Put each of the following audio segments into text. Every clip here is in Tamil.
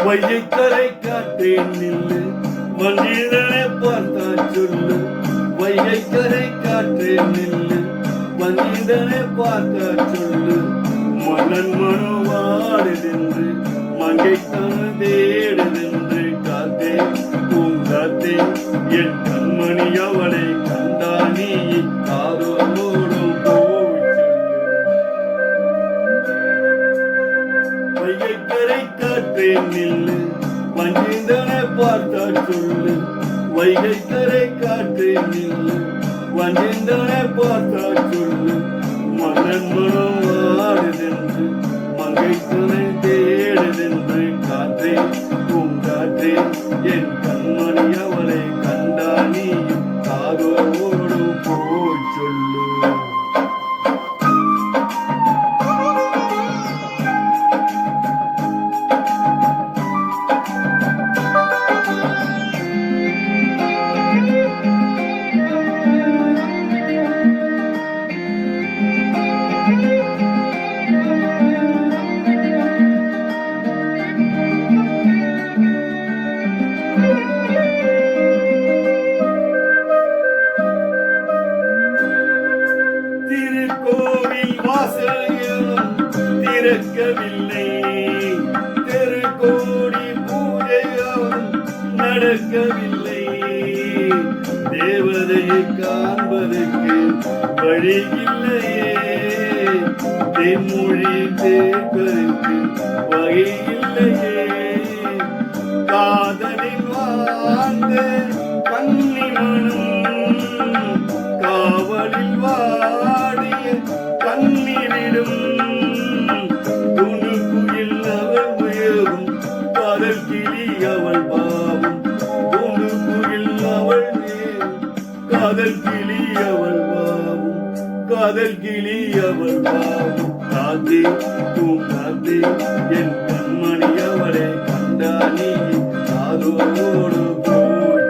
வைகைக்கரை காற்றேன் நில்லு வந்திதனை பார்த்தா சொல்லு. வைகைக்கரை காற்றேன் நில்லு வந்திதனை பார்த்தா சொல்லு. மன்னன் மனவாடுதென்று மங்கைத்தான் தேடுதென்று காத்தே பூங்காத்தே என் கண்மணி அவளை கண்டா நீ காதோடும் போய். வைகைக்கரை காற்றேன் நில்லு வந்திதனை பார்த்தா சொல்லு. வைகைக்கரை காற்றேன் நில்லு வந்திதனை பார்த்தா சொல்லு. மன்னன் மனவாடுதென்று மங்கைத்தனை தேடுதென்று காற்றே பூங்காற்றே என் கண்மணி அவளை கண்டா நீ காதோடு போய் சொல்லு. திருக்கோவில் வாசலும் திறக்கவில்லை, திருக்கோடி பூஜையும் நடக்கவில்லை. தேவதையை காண்பதற்கு வழி இல்லையே, தென்மொழி கேட்பதற்கு வகை இல்லையே. காதலின் வாழ்ந்த கன்னிமனும் காவலில் வாடிய கண்ணீரிடும் துணுக்குயில் அவள் முயவும் காதல் கிளி அவள் பாவம். துணுக்குயில் அவள் காதல் கிளி அவள் பாவம், காதல் கிளி அவள் பாவம். காத்தே பூங்காத்தே என் கண்மணி அவளை கண்டா நீ காதோடு போய்.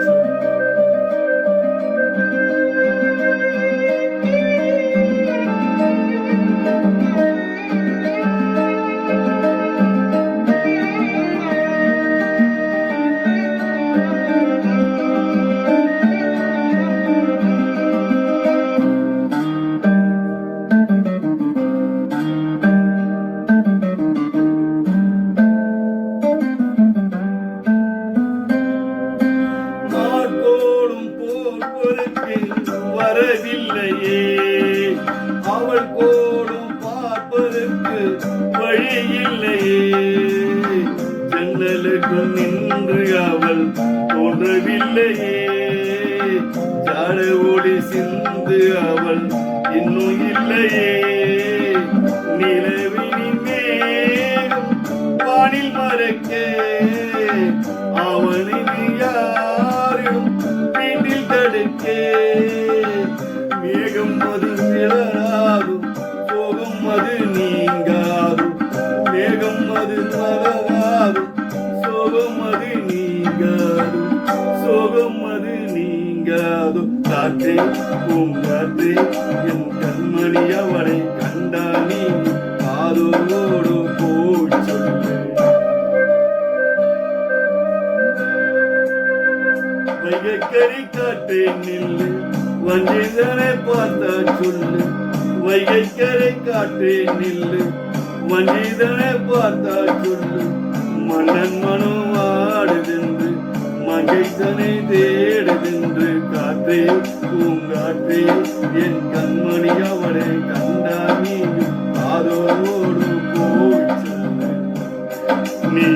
வரவில்லையே, அவள் கோடும் பார்ப்பதற்கு வழி இல்லையே. ஜன்னலுக்கு நின்று அவள் தோன்றவில்லையே, ஜாட ஓடி சிந்து அவள் இன்னும் இல்லையே. நிலவினின் மேகம் வானில் மறைக்க அவனின் யாரும் வீட்டில் தடுக்க. மேகம் அது நிழலாகும், சோகம் அது நீங்காது. மேகம் அது மலராகும், சோகம் அது நீங்காது. சோகம் அது நீங்காது. காற்றே பூங்காற்றே என் கண்மணி அவளை கண்டா நீ காதோடு போய் சொல்லு. வைகைக்கரை காற்றேன் நில்லு வந்திதனை பார்த்தா சொல்லு. வைகைக்கரை காற்றேன் நில்லு வந்திதனை பார்த்தா சொல்லு. மன்னன் மனம் வாடுதென்று மங்கைத்தனை தேடுதென்று காற்றே பூங்காற்றே என் கண்மணி அவளை கண்டா நீ காதோடு போய் சொல்லு. நீ